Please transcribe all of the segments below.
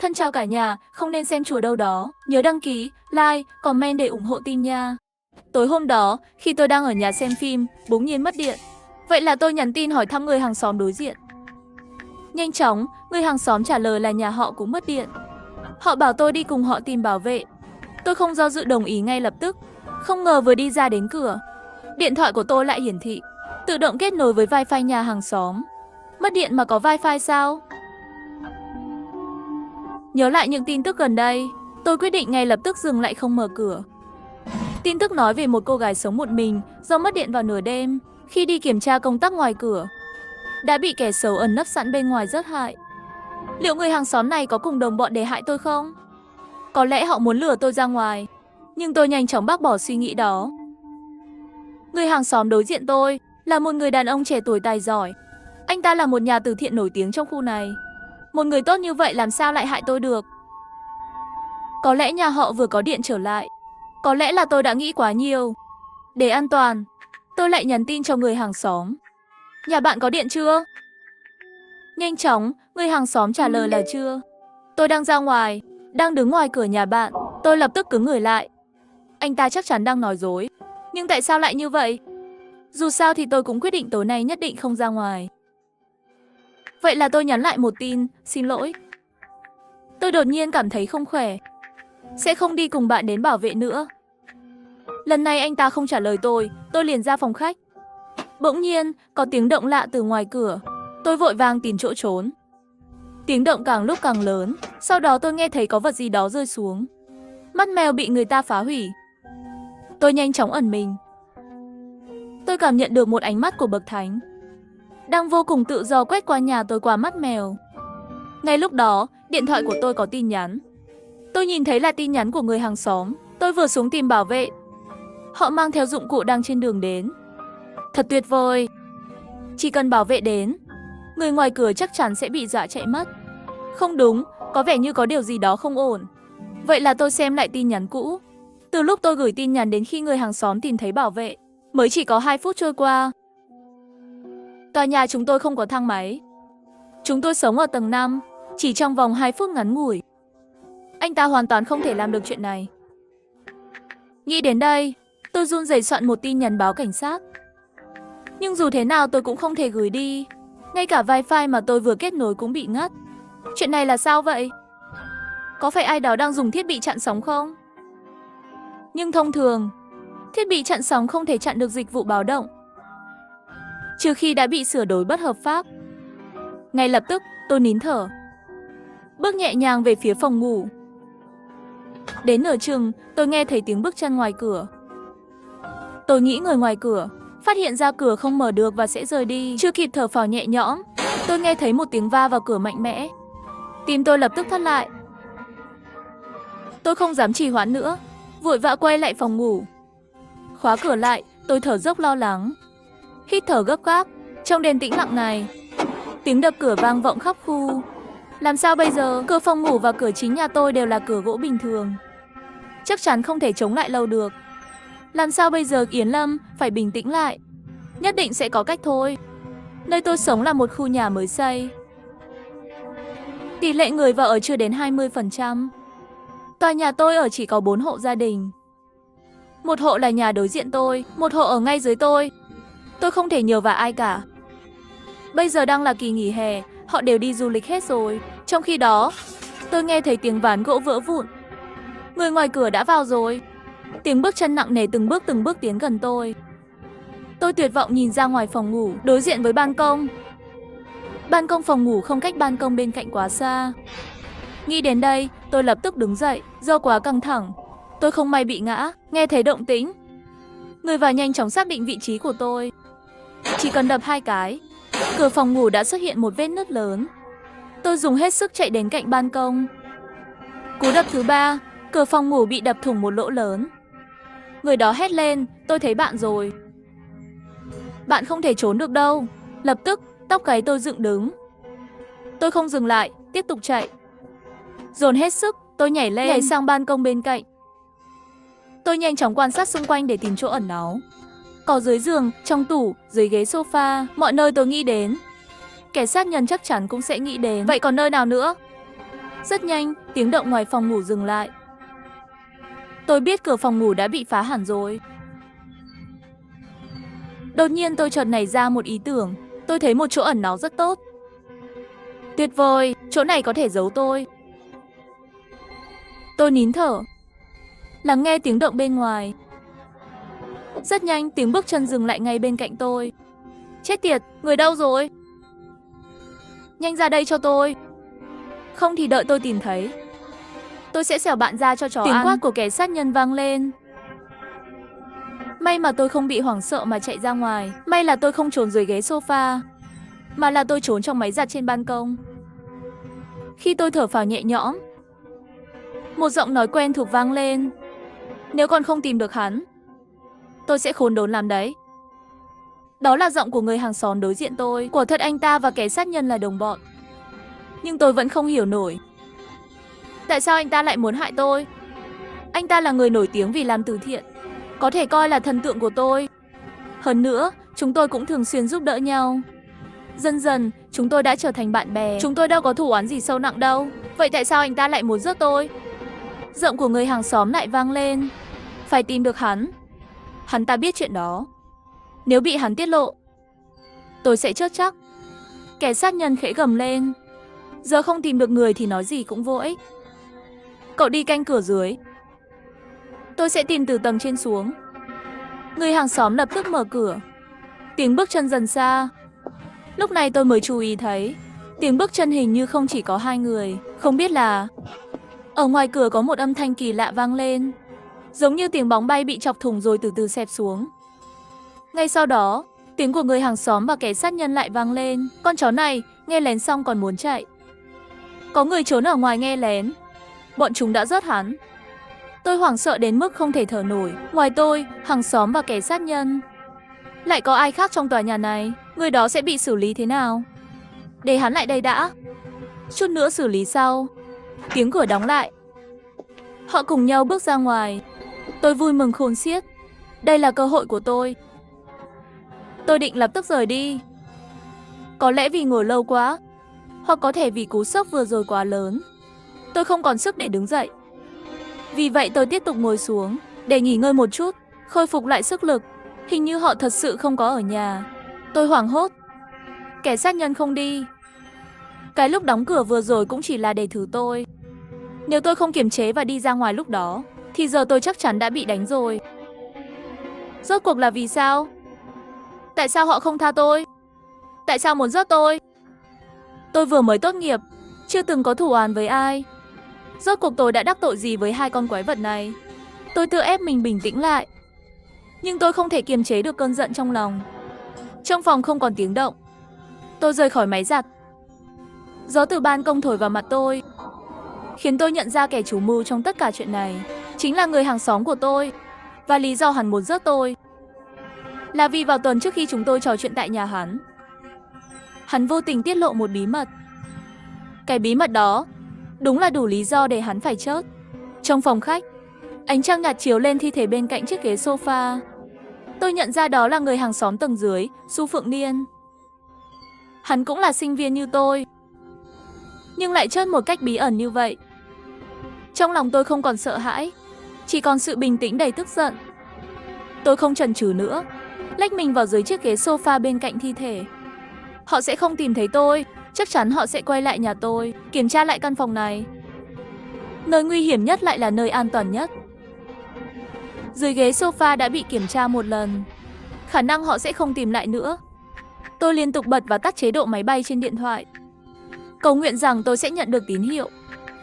Thân chào cả nhà, không nên xem chùa đâu đó. Nhớ đăng ký, like, comment để ủng hộ team nha. Tối hôm đó, khi tôi đang ở nhà xem phim, bỗng nhiên mất điện. Vậy là tôi nhắn tin hỏi thăm người hàng xóm đối diện. Nhanh chóng, người hàng xóm trả lời là nhà họ cũng mất điện. Họ bảo tôi đi cùng họ tìm bảo vệ. Tôi không do dự đồng ý ngay lập tức. Không ngờ vừa đi ra đến cửa, điện thoại của tôi lại hiển thị tự động kết nối với wifi nhà hàng xóm. Mất điện mà có wifi sao? Nhớ lại những tin tức gần đây, tôi quyết định ngay lập tức dừng lại không mở cửa. Tin tức nói về một cô gái sống một mình do mất điện vào nửa đêm. Khi đi kiểm tra công tắc ngoài cửa, đã bị kẻ xấu ẩn nấp sẵn bên ngoài giết hại. Liệu người hàng xóm này có cùng đồng bọn để hại tôi không? Có lẽ họ muốn lừa tôi ra ngoài, nhưng tôi nhanh chóng bác bỏ suy nghĩ đó. Người hàng xóm đối diện tôi là một người đàn ông trẻ tuổi tài giỏi. Anh ta là một nhà từ thiện nổi tiếng trong khu này. Một người tốt như vậy làm sao lại hại tôi được? Có lẽ nhà họ vừa có điện trở lại. Có lẽ là tôi đã nghĩ quá nhiều. Để an toàn, tôi lại nhắn tin cho người hàng xóm. Nhà bạn có điện chưa? Nhanh chóng, người hàng xóm trả lời là chưa. Tôi đang ra ngoài, đang đứng ngoài cửa nhà bạn. Tôi lập tức cứng người lại. Anh ta chắc chắn đang nói dối. Nhưng tại sao lại như vậy? Dù sao thì tôi cũng quyết định tối nay nhất định không ra ngoài. Vậy là tôi nhắn lại một tin, xin lỗi. Tôi đột nhiên cảm thấy không khỏe. Sẽ không đi cùng bạn đến bảo vệ nữa. Lần này anh ta không trả lời tôi liền ra phòng khách. Bỗng nhiên, có tiếng động lạ từ ngoài cửa. Tôi vội vàng tìm chỗ trốn. Tiếng động càng lúc càng lớn, sau đó tôi nghe thấy có vật gì đó rơi xuống. Mắt mèo bị người ta phá hủy. Tôi nhanh chóng ẩn mình. Tôi cảm nhận được một ánh mắt của bậc thánh đang vô cùng tự do quét qua nhà tôi qua mắt mèo. Ngay lúc đó, điện thoại của tôi có tin nhắn. Tôi nhìn thấy là tin nhắn của người hàng xóm. Tôi vừa xuống tìm bảo vệ. Họ mang theo dụng cụ đang trên đường đến. Thật tuyệt vời. Chỉ cần bảo vệ đến, người ngoài cửa chắc chắn sẽ bị dọa chạy mất. Không đúng, có vẻ như có điều gì đó không ổn. Vậy là tôi xem lại tin nhắn cũ. Từ lúc tôi gửi tin nhắn đến khi người hàng xóm tìm thấy bảo vệ, mới chỉ có 2 phút trôi qua. Tòa nhà chúng tôi không có thang máy. Chúng tôi sống ở tầng 5, chỉ trong vòng 2 phút ngắn ngủi. Anh ta hoàn toàn không thể làm được chuyện này. Nghĩ đến đây, tôi run rẩy soạn một tin nhắn báo cảnh sát. Nhưng dù thế nào tôi cũng không thể gửi đi. Ngay cả wifi mà tôi vừa kết nối cũng bị ngắt. Chuyện này là sao vậy? Có phải ai đó đang dùng thiết bị chặn sóng không? Nhưng thông thường, thiết bị chặn sóng không thể chặn được dịch vụ báo động, trừ khi đã bị sửa đổi bất hợp pháp. Ngay lập tức, tôi nín thở, bước nhẹ nhàng về phía phòng ngủ. Đến nửa chừng, tôi nghe thấy tiếng bước chân ngoài cửa. Tôi nghĩ người ngoài cửa phát hiện ra cửa không mở được và sẽ rời đi. Chưa kịp thở phào nhẹ nhõm, tôi nghe thấy một tiếng va vào cửa mạnh mẽ. Tim tôi lập tức thắt lại. Tôi không dám trì hoãn nữa, vội vã quay lại phòng ngủ. Khóa cửa lại, tôi thở dốc lo lắng. Hít thở gấp gáp, trong đêm tĩnh lặng này, tiếng đập cửa vang vọng khắp khu. Làm sao bây giờ? Cửa phòng ngủ và cửa chính nhà tôi đều là cửa gỗ bình thường, chắc chắn không thể chống lại lâu được. Làm sao bây giờ? Yến Lâm, phải bình tĩnh lại. Nhất định sẽ có cách thôi. Nơi tôi sống là một khu nhà mới xây. Tỷ lệ người vào ở chưa đến 20%. Tòa nhà tôi ở chỉ có 4 hộ gia đình. Một hộ là nhà đối diện tôi, một hộ ở ngay dưới tôi. Tôi không thể nhờ vào ai cả. Bây giờ đang là kỳ nghỉ hè, họ đều đi du lịch hết rồi. Trong khi đó, tôi nghe thấy tiếng ván gỗ vỡ vụn. Người ngoài cửa đã vào rồi. Tiếng bước chân nặng nề từng bước tiến gần tôi. Tôi tuyệt vọng nhìn ra ngoài phòng ngủ, đối diện với ban công. Ban công phòng ngủ không cách ban công bên cạnh quá xa. Nghĩ đến đây, tôi lập tức đứng dậy. Do quá căng thẳng, tôi không may bị ngã. Nghe thấy động tĩnh, người vào nhanh chóng xác định vị trí của tôi. Chỉ cần đập 2 cái, cửa phòng ngủ đã xuất hiện một vết nứt lớn. Tôi dùng hết sức chạy đến cạnh ban công. Cú đập thứ 3, cửa phòng ngủ bị đập thủng một lỗ lớn. Người đó hét lên, tôi thấy bạn rồi. Bạn không thể trốn được đâu. Lập tức, tóc gáy tôi dựng đứng. Tôi không dừng lại, tiếp tục chạy. Dồn hết sức, tôi nhảy sang ban công bên cạnh. Tôi nhanh chóng quan sát xung quanh để tìm chỗ ẩn náu. Có dưới giường, trong tủ, dưới ghế sofa, mọi nơi tôi nghĩ đến. Kẻ sát nhân chắc chắn cũng sẽ nghĩ đến. Vậy còn nơi nào nữa? Rất nhanh, tiếng động ngoài phòng ngủ dừng lại. Tôi biết cửa phòng ngủ đã bị phá hẳn rồi. Đột nhiên tôi chợt nảy ra một ý tưởng. Tôi thấy một chỗ ẩn náu rất tốt. Tuyệt vời, chỗ này có thể giấu tôi. Tôi nín thở, lắng nghe tiếng động bên ngoài. Rất nhanh, tiếng bước chân dừng lại ngay bên cạnh tôi. Chết tiệt, người đâu rồi? Nhanh ra đây cho tôi. Không thì đợi tôi tìm thấy, tôi sẽ xẻo bạn ra cho chó ăn. Tiếng quát của kẻ sát nhân vang lên. May mà tôi không bị hoảng sợ mà chạy ra ngoài. May là tôi không trốn dưới ghế sofa, mà là tôi trốn trong máy giặt trên ban công. Khi tôi thở phào nhẹ nhõm, một giọng nói quen thuộc vang lên. Nếu còn không tìm được hắn, tôi sẽ khốn đốn làm đấy. Đó là giọng của người hàng xóm đối diện tôi. Quả thật anh ta và kẻ sát nhân là đồng bọn. Nhưng tôi vẫn không hiểu nổi, tại sao anh ta lại muốn hại tôi? Anh ta là người nổi tiếng vì làm từ thiện, có thể coi là thần tượng của tôi. Hơn nữa, chúng tôi cũng thường xuyên giúp đỡ nhau. Dần dần, chúng tôi đã trở thành bạn bè. Chúng tôi đâu có thù oán gì sâu nặng đâu. Vậy tại sao anh ta lại muốn giết tôi? Giọng của người hàng xóm lại vang lên. Phải tìm được hắn. Hắn ta biết chuyện đó. Nếu bị hắn tiết lộ, tôi sẽ chết chắc. Kẻ sát nhân khẽ gầm lên. Giờ không tìm được người thì nói gì cũng vô ích. Cậu đi canh cửa dưới, tôi sẽ tìm từ tầng trên xuống. Người hàng xóm lập tức mở cửa. Tiếng bước chân dần xa. Lúc này tôi mới chú ý thấy tiếng bước chân hình như không chỉ có hai người. Không biết là ở ngoài cửa có một âm thanh kỳ lạ vang lên, giống như tiếng bóng bay bị chọc thủng rồi từ từ xẹp xuống. Ngay sau đó, tiếng của người hàng xóm và kẻ sát nhân lại vang lên. Con chó này, nghe lén xong còn muốn chạy. Có người trốn ở ngoài nghe lén. Bọn chúng đã giết hắn. Tôi hoảng sợ đến mức không thể thở nổi. Ngoài tôi, hàng xóm và kẻ sát nhân, lại có ai khác trong tòa nhà này? Người đó sẽ bị xử lý thế nào? Để hắn lại đây đã, chút nữa xử lý sau. Tiếng cửa đóng lại. Họ cùng nhau bước ra ngoài. Tôi vui mừng khôn xiết. Đây là cơ hội của tôi. Tôi định lập tức rời đi. Có lẽ vì ngồi lâu quá, hoặc có thể vì cú sốc vừa rồi quá lớn, tôi không còn sức để đứng dậy. Vì vậy tôi tiếp tục ngồi xuống để nghỉ ngơi một chút, khôi phục lại sức lực. Hình như họ thật sự không có ở nhà. Tôi hoảng hốt. Kẻ sát nhân không đi. Cái lúc đóng cửa vừa rồi cũng chỉ là để thử tôi. Nếu tôi không kiềm chế và đi ra ngoài lúc đó, thì giờ tôi chắc chắn đã bị đánh rồi. Rốt cuộc là vì sao? Tại sao họ không tha tôi? Tại sao muốn giết tôi? Tôi vừa mới tốt nghiệp, chưa từng có thù oán với ai. Rốt cuộc tôi đã đắc tội gì với hai con quái vật này? Tôi tự ép mình bình tĩnh lại, nhưng tôi không thể kiềm chế được cơn giận trong lòng. Trong phòng không còn tiếng động. Tôi rời khỏi máy giặt. Gió từ ban công thổi vào mặt tôi, khiến tôi nhận ra kẻ chủ mưu trong tất cả chuyện này chính là người hàng xóm của tôi. Và lý do hắn muốn giết tôi là vì vào tuần trước khi chúng tôi trò chuyện tại nhà hắn vô tình tiết lộ một bí mật. Cái bí mật đó đúng là đủ lý do để hắn phải chết. Trong phòng khách, ánh trăng nhạt chiếu lên thi thể bên cạnh chiếc ghế sofa. Tôi nhận ra đó là người hàng xóm tầng dưới, Su Phượng Niên. Hắn cũng là sinh viên như tôi, nhưng lại chết một cách bí ẩn như vậy. Trong lòng tôi không còn sợ hãi, chỉ còn sự bình tĩnh đầy tức giận. Tôi không chần chừ nữa, lách mình vào dưới chiếc ghế sofa bên cạnh thi thể. Họ sẽ không tìm thấy tôi, chắc chắn họ sẽ quay lại nhà tôi, kiểm tra lại căn phòng này. Nơi nguy hiểm nhất lại là nơi an toàn nhất. Dưới ghế sofa đã bị kiểm tra một lần, khả năng họ sẽ không tìm lại nữa. Tôi liên tục bật và tắt chế độ máy bay trên điện thoại, cầu nguyện rằng tôi sẽ nhận được tín hiệu.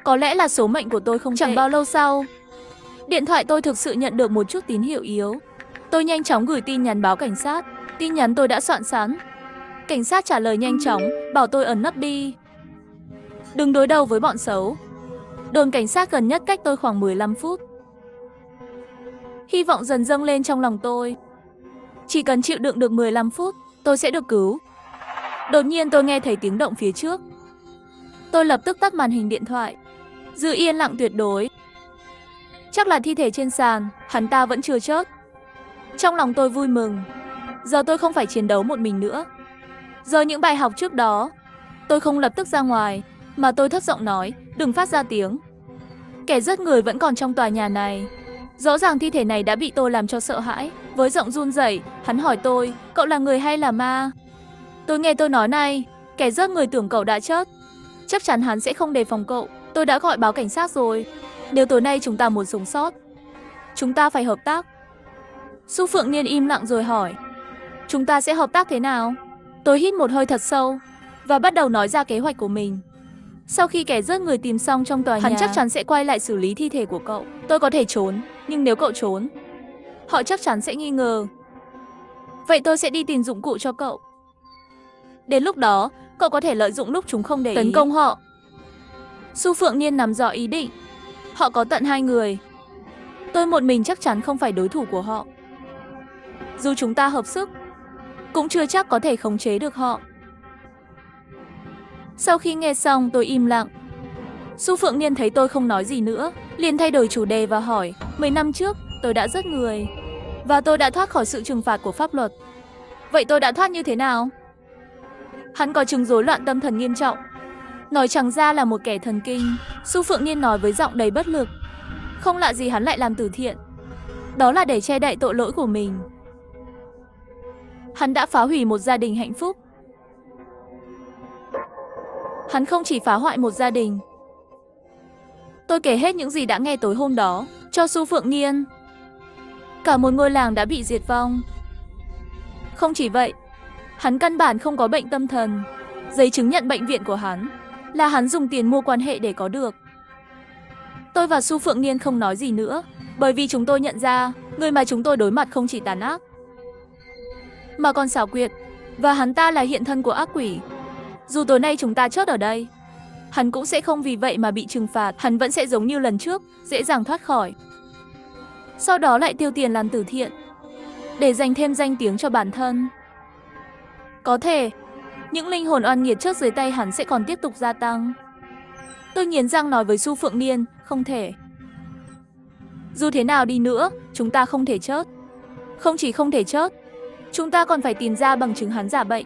Có lẽ là số mệnh của tôi không tệ. Chẳng bao lâu sau, điện thoại tôi thực sự nhận được một chút tín hiệu yếu. Tôi nhanh chóng gửi tin nhắn báo cảnh sát. Tin nhắn tôi đã soạn sẵn. Cảnh sát trả lời nhanh chóng, bảo tôi ẩn nấp đi, đừng đối đầu với bọn xấu. Đồn cảnh sát gần nhất cách tôi khoảng 15 phút. Hy vọng dần dâng lên trong lòng tôi. Chỉ cần chịu đựng được 15 phút, tôi sẽ được cứu. Đột nhiên tôi nghe thấy tiếng động phía trước. Tôi lập tức tắt màn hình điện thoại, giữ yên lặng tuyệt đối. Chắc là thi thể trên sàn, hắn ta vẫn chưa chết. Trong lòng tôi vui mừng. Giờ tôi không phải chiến đấu một mình nữa. Giờ những bài học trước đó, tôi không lập tức ra ngoài, mà tôi thấp giọng nói, đừng phát ra tiếng. Kẻ giết người vẫn còn trong tòa nhà này. Rõ ràng thi thể này đã bị tôi làm cho sợ hãi. Với giọng run rẩy, hắn hỏi tôi, cậu là người hay là ma? Tôi nghe tôi nói này, kẻ giết người tưởng cậu đã chết. Chắc chắn hắn sẽ không đề phòng cậu. Tôi đã gọi báo cảnh sát rồi. Nếu tối nay chúng ta muốn sống sót, chúng ta phải hợp tác. Su Phượng Niên im lặng rồi hỏi, chúng ta sẽ hợp tác thế nào? Tôi hít một hơi thật sâu và bắt đầu nói ra kế hoạch của mình. Sau khi kẻ giết người tìm xong trong tòa nhà, hắn chắc chắn sẽ quay lại xử lý thi thể của cậu. Tôi có thể trốn, nhưng nếu cậu trốn, họ chắc chắn sẽ nghi ngờ. Vậy tôi sẽ đi tìm dụng cụ cho cậu. Đến lúc đó, cậu có thể lợi dụng lúc chúng không để ý tấn công họ. Su Phượng Niên nắm rõ ý định. Họ có tận 2 người. Tôi một mình chắc chắn không phải đối thủ của họ. Dù chúng ta hợp sức, cũng chưa chắc có thể khống chế được họ. Sau khi nghe xong tôi im lặng. Su Phượng Niên thấy tôi không nói gì nữa, liền thay đổi chủ đề và hỏi, 10 năm trước tôi đã giết người và tôi đã thoát khỏi sự trừng phạt của pháp luật. Vậy tôi đã thoát như thế nào? Hắn có chứng rối loạn tâm thần nghiêm trọng, nói chẳng ra là một kẻ thần kinh. Su Phượng Niên nói với giọng đầy bất lực. Không lạ gì hắn lại làm từ thiện. Đó là để che đậy tội lỗi của mình. Hắn đã phá hủy một gia đình hạnh phúc. Hắn không chỉ phá hoại một gia đình. Tôi kể hết những gì đã nghe tối hôm đó cho Su Phượng Niên. Cả một ngôi làng đã bị diệt vong. Không chỉ vậy, hắn căn bản không có bệnh tâm thần. Giấy chứng nhận bệnh viện của hắn là hắn dùng tiền mua quan hệ để có được. Tôi và Su Phượng Niên không nói gì nữa, bởi vì chúng tôi nhận ra người mà chúng tôi đối mặt không chỉ tàn ác, mà còn xảo quyệt, và hắn ta là hiện thân của ác quỷ. Dù tối nay chúng ta chết ở đây, hắn cũng sẽ không vì vậy mà bị trừng phạt. Hắn vẫn sẽ giống như lần trước, dễ dàng thoát khỏi. Sau đó lại tiêu tiền làm từ thiện, để dành thêm danh tiếng cho bản thân. Có thể, những linh hồn oan nghiệt chết dưới tay hắn sẽ còn tiếp tục gia tăng. Tôi nghiến răng nói với Su Phượng Niên, không thể. Dù thế nào đi nữa, chúng ta không thể chết. Không chỉ không thể chết, chúng ta còn phải tìm ra bằng chứng hắn giả bệnh.